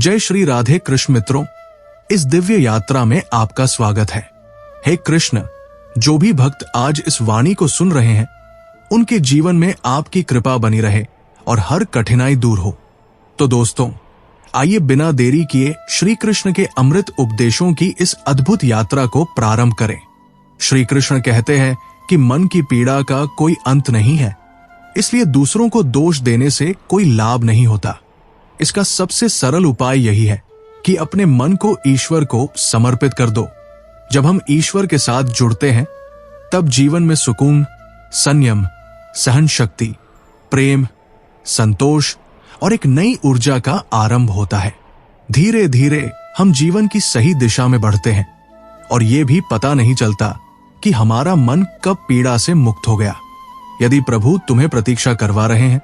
जय श्री राधे कृष्ण मित्रों, इस दिव्य यात्रा में आपका स्वागत है। हे कृष्ण, जो भी भक्त आज इस वाणी को सुन रहे हैं, उनके जीवन में आपकी कृपा बनी रहे और हर कठिनाई दूर हो। तो दोस्तों, आइए बिना देरी किए श्री कृष्ण के अमृत उपदेशों की इस अद्भुत यात्रा को प्रारंभ करें। श्री कृष्ण कहते हैं कि मन की पीड़ा का कोई अंत नहीं है, इसलिए दूसरों को दोष देने से कोई लाभ नहीं होता। इसका सबसे सरल उपाय यही है कि अपने मन को ईश्वर को समर्पित कर दो। जब हम ईश्वर के साथ जुड़ते हैं, तब जीवन में सुकून, संयम, सहन शक्ति, प्रेम, संतोष और एक नई ऊर्जा का आरंभ होता है। धीरे धीरे हम जीवन की सही दिशा में बढ़ते हैं और ये भी पता नहीं चलता कि हमारा मन कब पीड़ा से मुक्त हो गया। यदि प्रभु तुम्हें प्रतीक्षा करवा रहे हैं,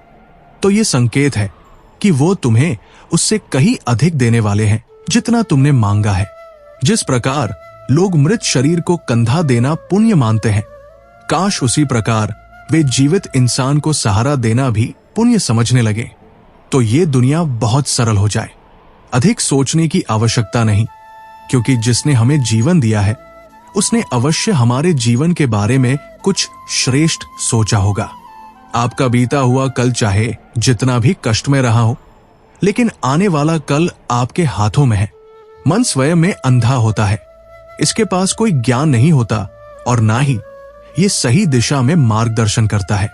तो ये संकेत है कि वो तुम्हें उससे कहीं अधिक देने वाले हैं जितना तुमने मांगा है। जिस प्रकार लोग मृत शरीर को कंधा देना पुण्य मानते हैं, काश उसी प्रकार वे जीवित इंसान को सहारा देना भी पुण्य समझने लगे, तो ये दुनिया बहुत सरल हो जाए। अधिक सोचने की आवश्यकता नहीं, क्योंकि जिसने हमें जीवन दिया है, उसने अवश्य हमारे जीवन के बारे में कुछ श्रेष्ठ सोचा होगा। आपका बीता हुआ कल चाहे जितना भी कष्ट में रहा हो, लेकिन आने वाला कल आपके हाथों में है। मन स्वयं में अंधा होता है, इसके पास कोई ज्ञान नहीं होता और ना ही ये सही दिशा में मार्गदर्शन करता है।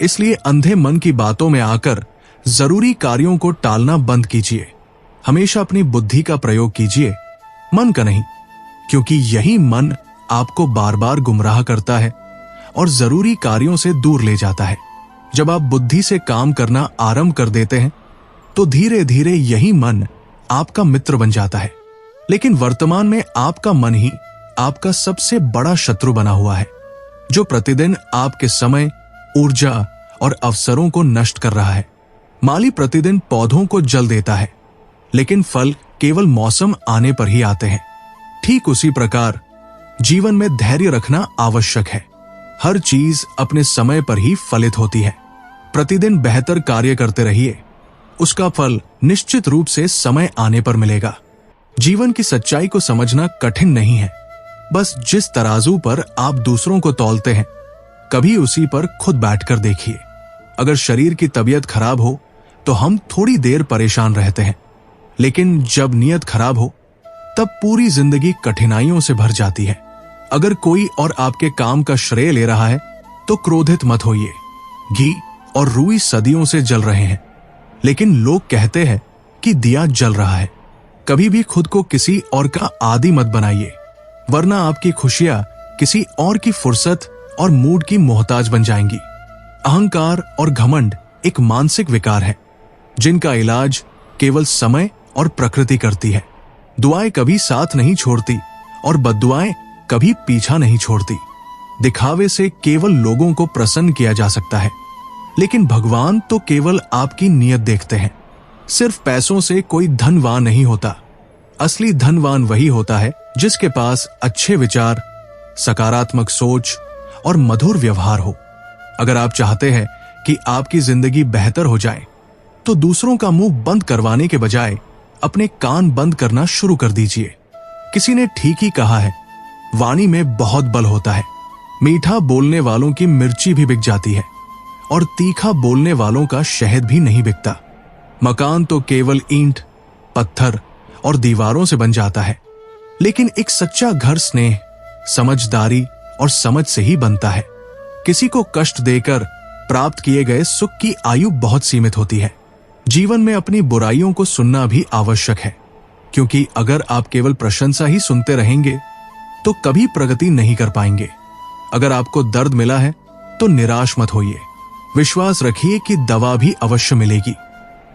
इसलिए अंधे मन की बातों में आकर जरूरी कार्यों को टालना बंद कीजिए। हमेशा अपनी बुद्धि का प्रयोग कीजिए, मन का नहीं, क्योंकि यही मन आपको बार बार गुमराह करता है और जरूरी कार्यों से दूर ले जाता है। जब आप बुद्धि से काम करना आरंभ कर देते हैं, तो धीरे धीरे यही मन आपका मित्र बन जाता है। लेकिन वर्तमान में आपका मन ही आपका सबसे बड़ा शत्रु बना हुआ है, जो प्रतिदिन आपके समय, ऊर्जा और अवसरों को नष्ट कर रहा है। माली प्रतिदिन पौधों को जल देता है, लेकिन फल केवल मौसम आने पर ही आते हैं। ठीक उसी प्रकार जीवन में धैर्य रखना आवश्यक है। हर चीज अपने समय पर ही फलित होती है। प्रतिदिन बेहतर कार्य करते रहिए, उसका फल निश्चित रूप से समय आने पर मिलेगा। जीवन की सच्चाई को समझना कठिन नहीं है, बस जिस तराजू पर आप दूसरों को तौलते हैं, कभी उसी पर खुद बैठकर देखिए। अगर शरीर की तबीयत खराब हो तो हम थोड़ी देर परेशान रहते हैं, लेकिन जब नीयत खराब हो तब पूरी जिंदगी कठिनाइयों से भर जाती है। अगर कोई और आपके काम का श्रेय ले रहा है तो क्रोधित मत होइए। घी और रुई सदियों से जल रहे हैं, लेकिन लोग कहते हैं कि दिया जल रहा है। कभी भी खुद को किसी और का आदी मत बनाइए, वरना आपकी खुशियां किसी और की फुर्सत और मूड की मोहताज बन जाएंगी। अहंकार और घमंड एक मानसिक विकार है, जिनका इलाज केवल समय और प्रकृति करती है। दुआएं कभी साथ नहीं छोड़ती और बद्दुआएं कभी पीछा नहीं छोड़ती। दिखावे से केवल लोगों को प्रसन्न किया जा सकता है, लेकिन भगवान तो केवल आपकी नीयत देखते हैं। सिर्फ पैसों से कोई धनवान नहीं होता। असली धनवान वही होता है जिसके पास अच्छे विचार, सकारात्मक सोच और मधुर व्यवहार हो। अगर आप चाहते हैं कि आपकी जिंदगी बेहतर हो जाए, तो दूसरों का मुंह बंद करवाने के बजाय अपने कान बंद करना शुरू कर दीजिए। किसी ने ठीक ही कहा है, वाणी में बहुत बल होता है। मीठा बोलने वालों की मिर्ची भी बिक जाती है और तीखा बोलने वालों का शहद भी नहीं बिकता। मकान तो केवल ईंट, पत्थर और दीवारों से बन जाता है, लेकिन एक सच्चा घर स्नेह, समझदारी और समझ से ही बनता है। किसी को कष्ट देकर प्राप्त किए गए सुख की आयु बहुत सीमित होती है। जीवन में अपनी बुराइयों को सुनना भी आवश्यक है, क्योंकि अगर आप केवल प्रशंसा ही सुनते रहेंगे तो कभी प्रगति नहीं कर पाएंगे। अगर आपको दर्द मिला है तो निराश मत होइए। विश्वास रखिए कि दवा भी अवश्य मिलेगी।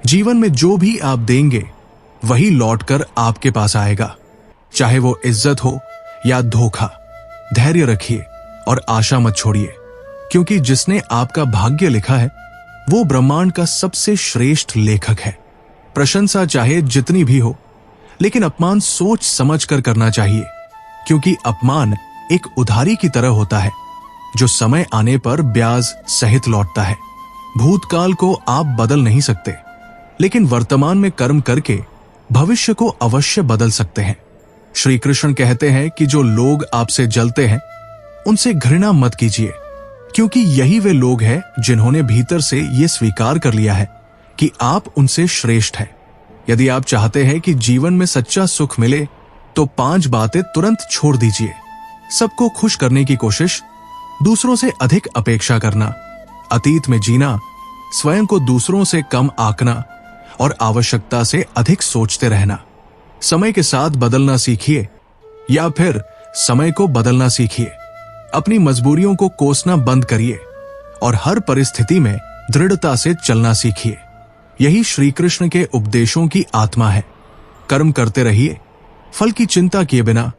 जीवन में जो भी आप देंगे, वही लौटकर आपके पास आएगा, चाहे वो इज्जत हो या धोखा। धैर्य रखिए और आशा मत छोड़िए, क्योंकि जिसने आपका भाग्य लिखा है, वो ब्रह्मांड का सबसे श्रेष्ठ लेखक है। प्रशंसा चाहे जितनी भी हो, लेकिन अपमान सोच समझ कर करना चाहिए, क्योंकि अपमान एक उधारी की तरह होता है, जो समय आने पर ब्याज सहित लौटता है। भूतकाल को आप बदल नहीं सकते, लेकिन वर्तमान में कर्म करके भविष्य को अवश्य बदल सकते हैं। श्री कृष्ण कहते हैं कि जो लोग आपसे जलते हैं उनसे घृणा मत कीजिए, क्योंकि यही वे लोग हैं जिन्होंने भीतर से ये स्वीकार कर लिया है कि आप उनसे श्रेष्ठ हैं। यदि आप चाहते हैं कि जीवन में सच्चा सुख मिले तो 5 बातें तुरंत छोड़ दीजिए। सबको खुश करने की कोशिश, दूसरों से अधिक अपेक्षा करना, अतीत में जीना, स्वयं को दूसरों से कम आंकना और आवश्यकता से अधिक सोचते रहना। समय के साथ बदलना सीखिए या फिर समय को बदलना सीखिए। अपनी मजबूरियों को कोसना बंद करिए और हर परिस्थिति में दृढ़ता से चलना सीखिए। यही श्री कृष्ण के उपदेशों की आत्मा है। कर्म करते रहिए, फल की चिंता किए बिना,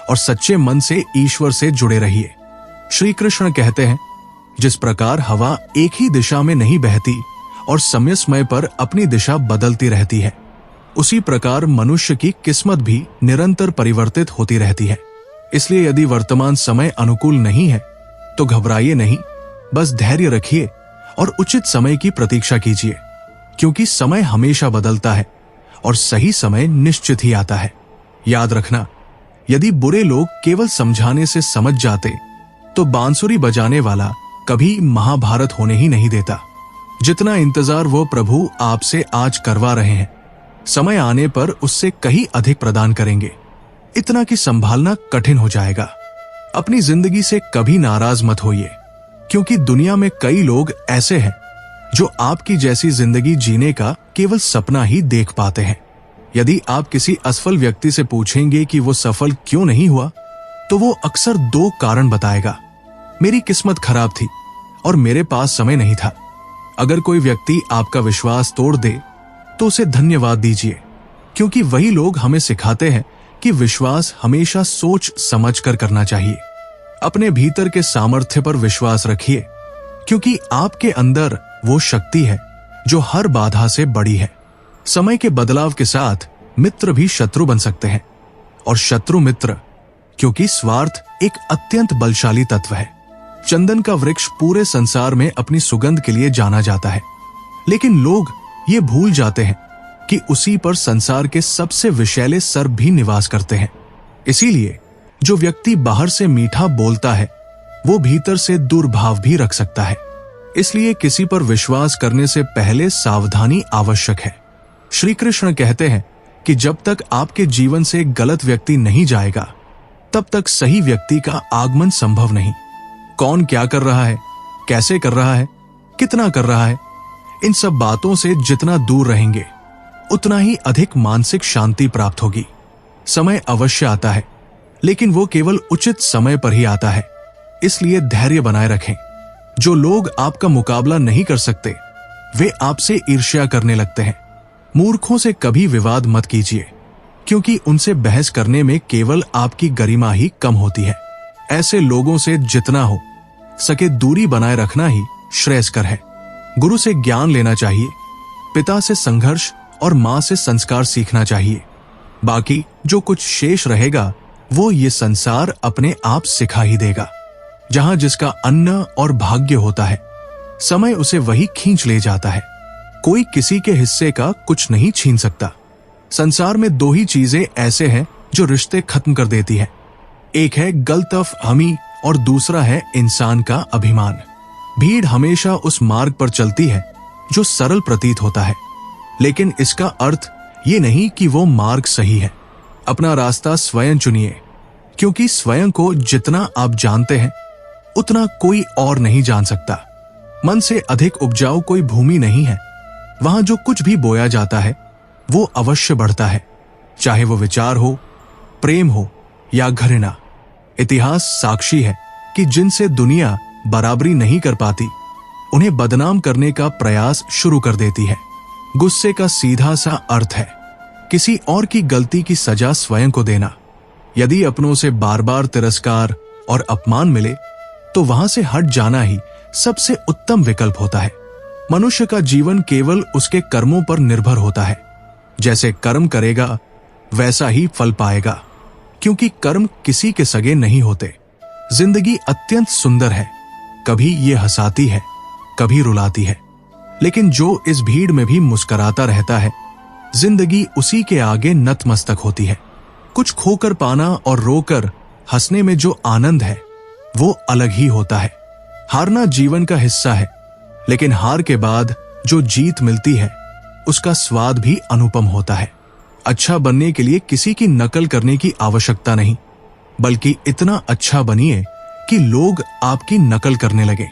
और सच्चे मन से ईश्वर से जुड़े रहिए। श्री कृष्ण कहते हैं, जिस प्रकार हवा एक ही दिशा में नहीं बहती और समय समय पर अपनी दिशा बदलती रहती है, उसी प्रकार मनुष्य की किस्मत भी निरंतर परिवर्तित होती रहती है। इसलिए यदि वर्तमान समय अनुकूल नहीं है तो घबराइए नहीं, बस धैर्य रखिए और उचित समय की प्रतीक्षा कीजिए, क्योंकि समय हमेशा बदलता है और सही समय निश्चित ही आता है। याद रखना, यदि बुरे लोग केवल समझाने से समझ जाते तो बांसुरी बजाने वाला कभी महाभारत होने ही नहीं देता। जितना इंतजार वो प्रभु आपसे आज करवा रहे हैं, समय आने पर उससे कहीं अधिक प्रदान करेंगे, इतना कि संभालना कठिन हो जाएगा। अपनी जिंदगी से कभी नाराज मत होइए, क्योंकि दुनिया में कई लोग ऐसे हैं जो आपकी जैसी जिंदगी जीने का केवल सपना ही देख पाते हैं। यदि आप किसी असफल व्यक्ति से पूछेंगे कि वो सफल क्यों नहीं हुआ, तो वो अक्सर 2 कारण बताएगा, मेरी किस्मत खराब थी और मेरे पास समय नहीं था। अगर कोई व्यक्ति आपका विश्वास तोड़ दे तो उसे धन्यवाद दीजिए, क्योंकि वही लोग हमें सिखाते हैं कि विश्वास हमेशा सोच समझकर करना चाहिए। अपने भीतर के सामर्थ्य पर विश्वास रखिए, क्योंकि आपके अंदर वो शक्ति है जो हर बाधा से बड़ी है। समय के बदलाव के साथ मित्र भी शत्रु बन सकते हैं और शत्रु मित्र, क्योंकि स्वार्थ एक अत्यंत बलशाली तत्व है। चंदन का वृक्ष पूरे संसार में अपनी सुगंध के लिए जाना जाता है, लेकिन लोग ये भूल जाते हैं कि उसी पर संसार के सबसे विषैले सर्प भी निवास करते हैं। इसीलिए जो व्यक्ति बाहर से मीठा बोलता है वो भीतर से दुर्भाव भी रख सकता है। इसलिए किसी पर विश्वास करने से पहले सावधानी आवश्यक है। श्री कृष्ण कहते हैं कि जब तक आपके जीवन से गलत व्यक्ति नहीं जाएगा, तब तक सही व्यक्ति का आगमन संभव नहीं। कौन क्या कर रहा है, कैसे कर रहा है, कितना कर रहा है, इन सब बातों से जितना दूर रहेंगे उतना ही अधिक मानसिक शांति प्राप्त होगी। समय अवश्य आता है, लेकिन वो केवल उचित समय पर ही आता है। इसलिए धैर्य बनाए रखें। जो लोग आपका मुकाबला नहीं कर सकते वे आपसे ईर्ष्या करने लगते हैं। मूर्खों से कभी विवाद मत कीजिए, क्योंकि उनसे बहस करने में केवल आपकी गरिमा ही कम होती है। ऐसे लोगों से जितना हो सके दूरी बनाए रखना ही श्रेयस्कर है। गुरु से ज्ञान लेना चाहिए, पिता से संघर्ष और मां से संस्कार सीखना चाहिए। बाकी जो कुछ शेष रहेगा वो ये संसार अपने आप सिखा ही देगा। जहां जिसका अन्न और भाग्य होता है, समय उसे वही खींच ले जाता है। कोई किसी के हिस्से का कुछ नहीं छीन सकता। संसार में 2 ही चीजें ऐसे हैं जो रिश्ते खत्म कर देती है। एक है गलतफ हमी और दूसरा है इंसान का अभिमान। भीड़ हमेशा उस मार्ग पर चलती है जो सरल प्रतीत होता है, लेकिन इसका अर्थ ये नहीं कि वो मार्ग सही है। अपना रास्ता स्वयं चुनिए, क्योंकि स्वयं को जितना आप जानते हैं उतना कोई और नहीं जान सकता। मन से अधिक उपजाऊ कोई भूमि नहीं है। वहां जो कुछ भी बोया जाता है वो अवश्य बढ़ता है, चाहे वो विचार हो, प्रेम हो या घृणा। इतिहास साक्षी है कि जिनसे दुनिया बराबरी नहीं कर पाती, उन्हें बदनाम करने का प्रयास शुरू कर देती है। गुस्से का सीधा सा अर्थ है किसी और की गलती की सजा स्वयं को देना। यदि अपनों से बार बार तिरस्कार और अपमान मिले तो वहां से हट जाना ही सबसे उत्तम विकल्प होता है। मनुष्य का जीवन केवल उसके कर्मों पर निर्भर होता है। जैसे कर्म करेगा वैसा ही फल पाएगा, क्योंकि कर्म किसी के सगे नहीं होते। जिंदगी अत्यंत सुंदर है, कभी ये हंसाती है, कभी रुलाती है, लेकिन जो इस भीड़ में भी मुस्कुराता रहता है जिंदगी उसी के आगे नतमस्तक होती है। कुछ खोकर पाना और रोकर हंसने में जो आनंद है वो अलग ही होता है। हारना जीवन का हिस्सा है, लेकिन हार के बाद जो जीत मिलती है उसका स्वाद भी अनुपम होता है। अच्छा बनने के लिए किसी की नकल करने की आवश्यकता नहीं, बल्कि इतना अच्छा बनिए कि लोग आपकी नकल करने लगे।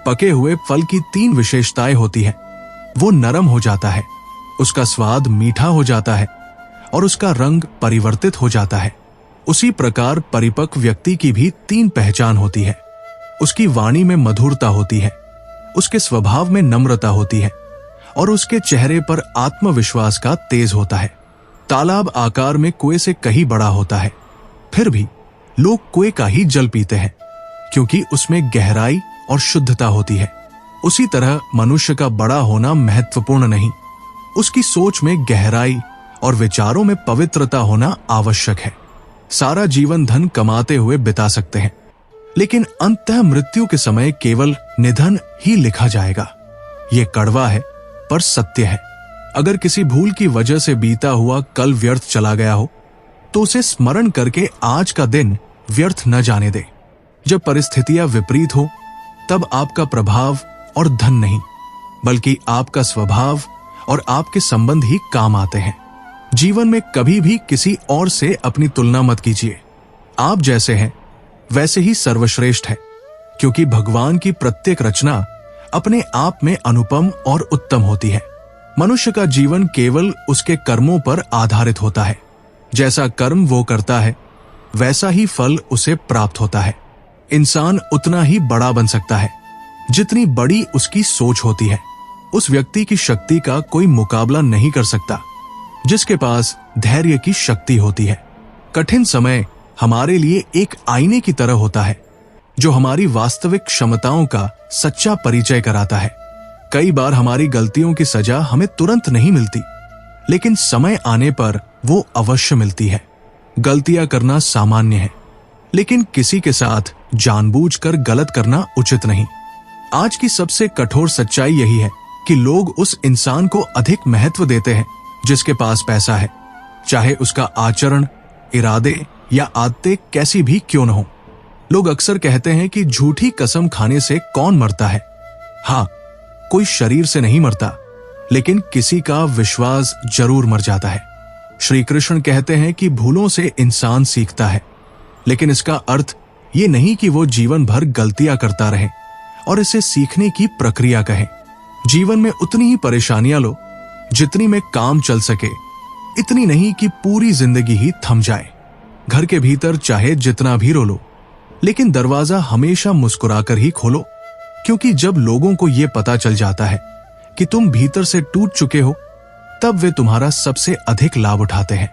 पके हुए फल की 3 विशेषताएं होती हैं। वो नरम हो जाता है, उसका स्वाद मीठा हो जाता है और उसका रंग परिवर्तित हो जाता है। उसी प्रकार परिपक्व व्यक्ति की भी 3 पहचान होती है। उसकी वाणी में मधुरता होती है, उसके स्वभाव में नम्रता होती है और उसके चेहरे पर आत्मविश्वास का तेज होता है। तालाब आकार में कुएं से कहीं बड़ा होता है, फिर भी लोग कुएं का ही जल पीते हैं, क्योंकि उसमें गहराई और शुद्धता होती है। उसी तरह मनुष्य का बड़ा होना महत्वपूर्ण नहीं, उसकी सोच में गहराई और विचारों में पवित्रता होना आवश्यक है। सारा जीवन धन कमाते हुए बिता सकते हैं, लेकिन अंततः मृत्यु के समय केवल निधन ही लिखा जाएगा। ये कड़वा है पर सत्य है। अगर किसी भूल की वजह से बीता हुआ कल व्यर्थ चला गया हो तो उसे स्मरण करके आज का दिन व्यर्थ न जाने दे। जब परिस्थितियां विपरीत हो तब आपका प्रभाव और धन नहीं, बल्कि आपका स्वभाव और आपके संबंध ही काम आते हैं। जीवन में कभी भी किसी और से अपनी तुलना मत कीजिए। आप जैसे हैं वैसे ही सर्वश्रेष्ठ है, क्योंकि भगवान की प्रत्येक रचना अपने आप में अनुपम और उत्तम होती है। मनुष्य का जीवन केवल उसके कर्मों पर आधारित होता है। जैसा कर्म वो करता है वैसा ही फल उसे प्राप्त होता है। इंसान उतना ही बड़ा बन सकता है जितनी बड़ी उसकी सोच होती है। उस व्यक्ति की शक्ति का कोई मुकाबला नहीं कर सकता जिसके पास धैर्य की शक्ति होती है। कठिन समय हमारे लिए एक आईने की तरह होता है जो हमारी वास्तविक क्षमताओं का सच्चा परिचय कराता है। कई बार हमारी गलतियों की सजा हमें तुरंत नहीं मिलती, लेकिन समय आने पर वो अवश्य मिलती है। गलतियां करना सामान्य है, लेकिन किसी के साथ जानबूझकर गलत करना उचित नहीं। आज की सबसे कठोर सच्चाई यही है कि लोग उस इंसान को अधिक महत्व देते हैं जिसके पास पैसा है, चाहे उसका आचरण, इरादे या आदतें कैसी भी क्यों न हो। लोग अक्सर कहते हैं कि झूठी कसम खाने से कौन मरता है। हाँ, कोई शरीर से नहीं मरता, लेकिन किसी का विश्वास जरूर मर जाता है। श्री कृष्ण कहते हैं कि भूलों से इंसान सीखता है, लेकिन इसका अर्थ ये नहीं कि वो जीवन भर गलतियां करता रहे और इसे सीखने की प्रक्रिया कहे। जीवन में उतनी ही परेशानियां लो जितनी में काम चल सके, इतनी नहीं कि पूरी जिंदगी ही थम जाए। घर के भीतर चाहे जितना भी रो लो, लेकिन दरवाजा हमेशा मुस्कुराकर ही खोलो, क्योंकि जब लोगों को यह पता चल जाता है कि तुम भीतर से टूट चुके हो, तब वे तुम्हारा सबसे अधिक लाभ उठाते हैं।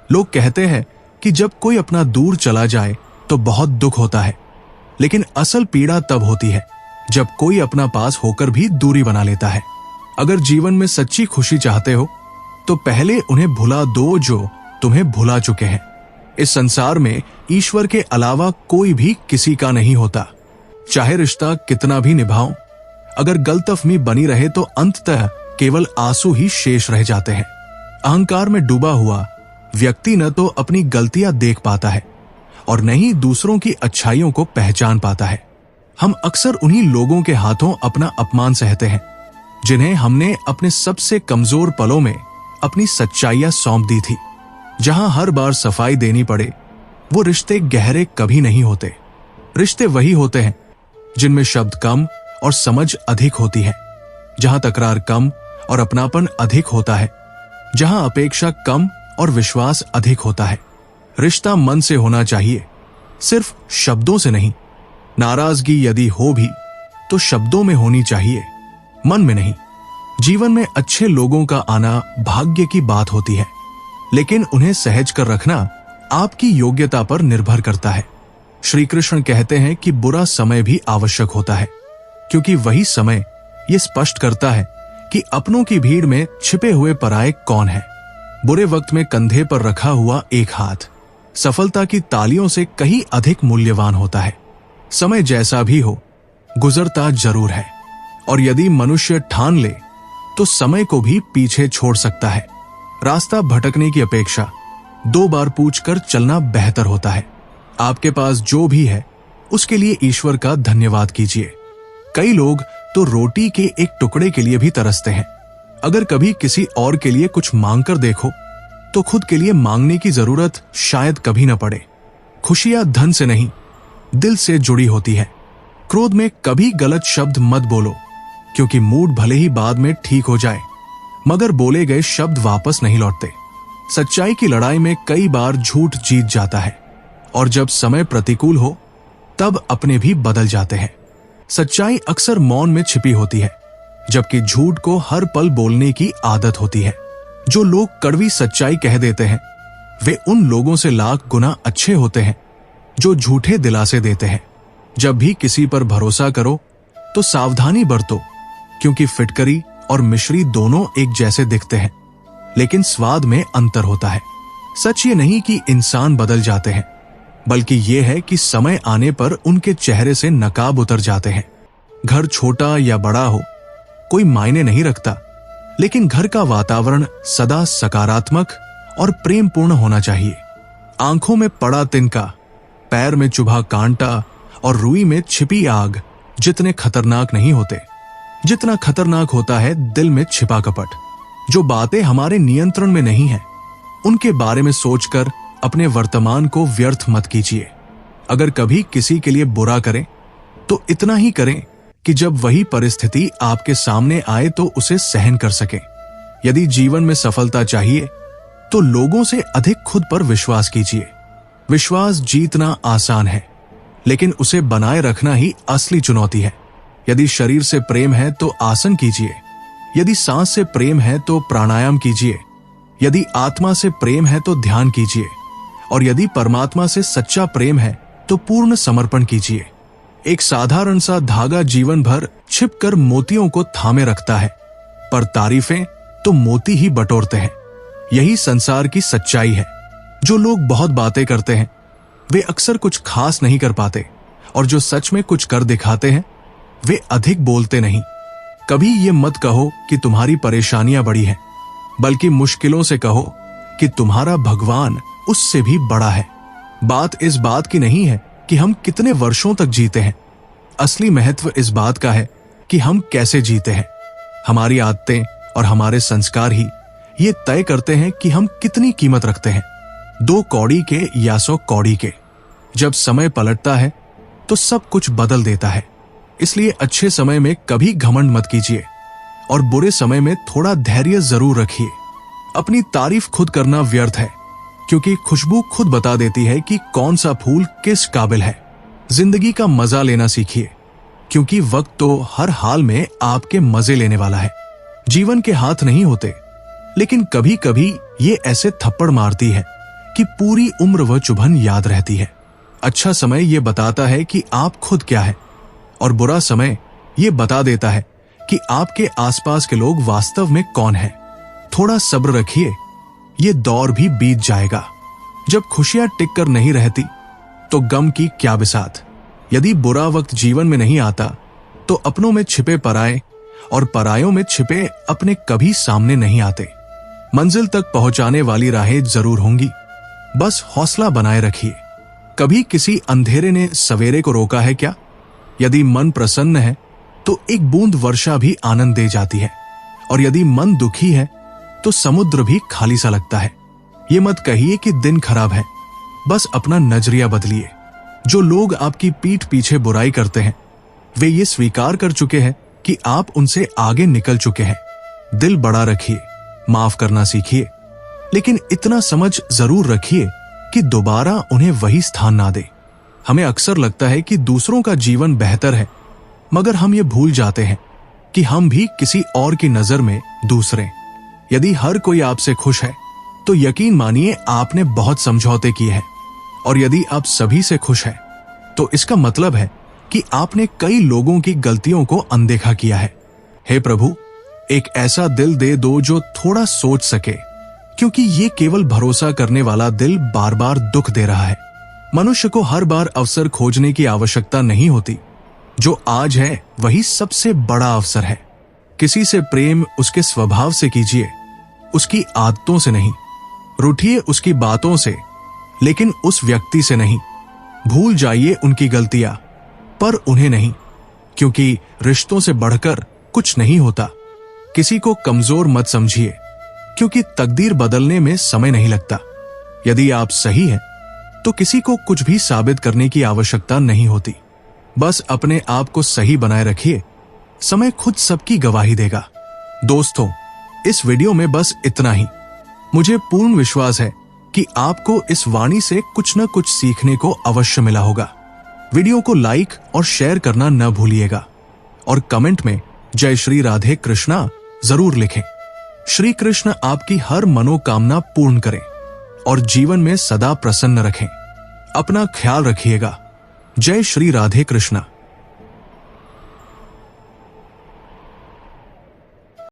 लोग कहते हैं कि जब कोई अपना दूर चला जाए तो बहुत दुख होता है, लेकिन असल पीड़ा तब होती है जब कोई अपना पास होकर भी दूरी बना लेता है। अगर जीवन में सच्ची खुशी चाहते हो तो पहले उन्हें भुला दो जो तुम्हें भुला चुके हैं। इस संसार में ईश्वर के अलावा कोई भी किसी का नहीं होता। चाहे रिश्ता कितना भी निभाओ, अगर गलतफहमी बनी रहे तो अंततः केवल आंसू ही शेष रह जाते हैं। अहंकार में डूबा हुआ व्यक्ति न तो अपनी गलतियां देख पाता है और न ही दूसरों की अच्छाइयों को पहचान पाता है। हम अक्सर उन्हीं लोगों के हाथों अपना अपमान सहते हैं जिन्हें हमने अपने सबसे कमजोर पलों में अपनी सच्चाइयां सौंप दी थी। जहां हर बार सफाई देनी पड़े, वो रिश्ते गहरे कभी नहीं होते। रिश्ते वही होते हैं जिनमें शब्द कम और समझ अधिक होती है, जहां तकरार कम और अपनापन अधिक होता है, जहां अपेक्षा कम और विश्वास अधिक होता है। रिश्ता मन से होना चाहिए, सिर्फ शब्दों से नहीं। नाराजगी यदि हो भी तो शब्दों में होनी चाहिए, मन में नहीं। जीवन में अच्छे लोगों का आना भाग्य की बात होती है, लेकिन उन्हें सहज कर रखना आपकी योग्यता पर निर्भर करता है। श्री कृष्ण कहते हैं कि बुरा समय भी आवश्यक होता है, क्योंकि वही समय ये स्पष्ट करता है कि अपनों की भीड़ में छिपे हुए पराये कौन है। बुरे वक्त में कंधे पर रखा हुआ एक हाथ सफलता की तालियों से कहीं अधिक मूल्यवान होता है। समय जैसा भी हो, गुजरता जरूर है, और यदि मनुष्य ठान ले तो समय को भी पीछे छोड़ सकता है। रास्ता भटकने की अपेक्षा 2 बार पूछकर चलना बेहतर होता है। आपके पास जो भी है उसके लिए ईश्वर का धन्यवाद कीजिए। कई लोग तो रोटी के एक टुकड़े के लिए भी तरसते हैं। अगर कभी किसी और के लिए कुछ मांगकर देखो तो खुद के लिए मांगने की जरूरत शायद कभी न पड़े। खुशियां धन से नहीं, दिल से जुड़ी होती है। क्रोध में कभी गलत शब्द मत बोलो, क्योंकि मूड भले ही बाद में ठीक हो जाए, मगर बोले गए शब्द वापस नहीं लौटते। सच्चाई की लड़ाई में कई बार झूठ जीत जाता है, और जब समय प्रतिकूल हो तब अपने भी बदल जाते हैं। सच्चाई अक्सर मौन में छिपी होती है, जबकि झूठ को हर पल बोलने की आदत होती है। जो लोग कड़वी सच्चाई कह देते हैं वे उन लोगों से लाख गुना अच्छे होते हैं जो झूठे दिलासे देते हैं। जब भी किसी पर भरोसा करो तो सावधानी बरतो, क्योंकि फिटकरी और मिश्री दोनों एक जैसे दिखते हैं, लेकिन स्वाद में अंतर होता है। सच ये नहीं कि इंसान बदल जाते हैं, बल्कि ये है कि समय आने पर उनके चेहरे से नकाब उतर जाते हैं। घर छोटा या बड़ा हो कोई मायने नहीं रखता, लेकिन घर का वातावरण सदा सकारात्मक और प्रेमपूर्ण होना चाहिए। आंखों में पड़ा तिनका, पैर में चुभा कांटा और रुई में छिपी आग जितने खतरनाक नहीं होते, जितना खतरनाक होता है दिल में छिपा कपट। जो बातें हमारे नियंत्रण में नहीं है, उनके बारे में सोचकर अपने वर्तमान को व्यर्थ मत कीजिए। अगर कभी किसी के लिए बुरा करें तो इतना ही करें कि जब वही परिस्थिति आपके सामने आए तो उसे सहन कर सकें। यदि जीवन में सफलता चाहिए तो लोगों से अधिक खुद पर विश्वास कीजिए। विश्वास जीतना आसान है, लेकिन उसे बनाए रखना ही असली चुनौती है। यदि शरीर से प्रेम है तो आसन कीजिए, यदि सांस से प्रेम है तो प्राणायाम कीजिए, यदि आत्मा से प्रेम है तो ध्यान कीजिए, और यदि परमात्मा से सच्चा प्रेम है तो पूर्ण समर्पण कीजिए। एक साधारण सा धागा जीवन भर छिपकर मोतियों को थामे रखता है, पर तारीफें तो मोती ही बटोरते हैं। यही संसार की सच्चाई है। जो लोग बहुत बातें करते हैं वे अक्सर कुछ खास नहीं कर पाते, और जो सच में कुछ कर दिखाते हैं वे अधिक बोलते नहीं। कभी ये मत कहो कि तुम्हारी परेशानियां बड़ी हैं, बल्कि मुश्किलों से कहो कि तुम्हारा भगवान उससे भी बड़ा है। बात इस बात की नहीं है कि हम कितने वर्षों तक जीते हैं, असली महत्व इस बात का है कि हम कैसे जीते हैं। हमारी आदतें और हमारे संस्कार ही ये तय करते हैं कि हम कितनी कीमत रखते हैं। 2 कौड़ी के या 100 कौड़ी के। जब समय पलटता है तो सब कुछ बदल देता है। इसलिए अच्छे समय में कभी घमंड मत कीजिए, और बुरे समय में थोड़ा धैर्य जरूर रखिए। अपनी तारीफ खुद करना व्यर्थ है, क्योंकि खुशबू खुद बता देती है कि कौन सा फूल किस काबिल है। जिंदगी का मजा लेना सीखिए, क्योंकि वक्त तो हर हाल में आपके मजे लेने वाला है। जीवन के हाथ नहीं होते, लेकिन कभी कभी ये ऐसे थप्पड़ मारती है कि पूरी उम्र वह चुभन याद रहती है। अच्छा समय ये बताता है कि आप खुद क्या है, और बुरा समय ये बता देता है कि आपके आसपास के लोग वास्तव में कौन हैं। थोड़ा सब्र रखिए, ये दौर भी बीत जाएगा। जब खुशियां टिक कर नहीं रहती तो गम की क्या बिसात। यदि बुरा वक्त जीवन में नहीं आता तो अपनों में छिपे पराये और परायों में छिपे अपने कभी सामने नहीं आते। मंजिल तक पहुंचाने वाली राहें जरूर होंगी, बस हौसला बनाए रखिए। कभी किसी अंधेरे ने सवेरे को रोका है क्या? यदि मन प्रसन्न है तो एक बूंद वर्षा भी आनंद दे जाती है, और यदि मन दुखी है तो समुद्र भी खाली सा लगता है। ये मत कहिए कि दिन खराब है, बस अपना नजरिया बदलिए। जो लोग आपकी पीठ पीछे बुराई करते हैं वे ये स्वीकार कर चुके हैं कि आप उनसे आगे निकल चुके हैं। दिल बड़ा रखिए, माफ करना सीखिए, लेकिन इतना समझ जरूर रखिए कि दोबारा उन्हें वही स्थान ना दे। हमें अक्सर लगता है कि दूसरों का जीवन बेहतर है, मगर हम ये भूल जाते हैं कि हम भी किसी और की नजर में दूसरे। यदि हर कोई आपसे खुश है तो यकीन मानिए आपने बहुत समझौते किए हैं, और यदि आप सभी से खुश हैं तो इसका मतलब है कि आपने कई लोगों की गलतियों को अनदेखा किया है। हे प्रभु, एक ऐसा दिल दे दो जो थोड़ा सोच सके, क्योंकि ये केवल भरोसा करने वाला दिल बार बार दुख दे रहा है। मनुष्य को हर बार अवसर खोजने की आवश्यकता नहीं होती। जो आज है वही सबसे बड़ा अवसर है। किसी से प्रेम उसके स्वभाव से कीजिए, उसकी आदतों से नहीं, रूठिए उसकी बातों से, लेकिन उस व्यक्ति से नहीं। भूल जाइए उनकी गलतियां, पर उन्हें नहीं, क्योंकि रिश्तों से बढ़कर कुछ नहीं होता। किसी को कमजोर मत समझिए, क्योंकि तकदीर बदलने में समय नहीं लगता। यदि आप सही हैं, तो किसी को कुछ भी साबित करने की आवश्यकता नहीं होती। बस अपने आप को सही बनाए रखिए, समय खुद सबकी गवाही देगा। दोस्तों, इस वीडियो में बस इतना ही। मुझे पूर्ण विश्वास है कि आपको इस वाणी से कुछ न कुछ सीखने को अवश्य मिला होगा। वीडियो को लाइक और शेयर करना न भूलिएगा और कमेंट में जय श्री राधे कृष्णा जरूर लिखें। श्री कृष्ण आपकी हर मनोकामना पूर्ण करें और जीवन में सदा प्रसन्न रखें। अपना ख्याल रखिएगा। जय श्री राधे कृष्णा।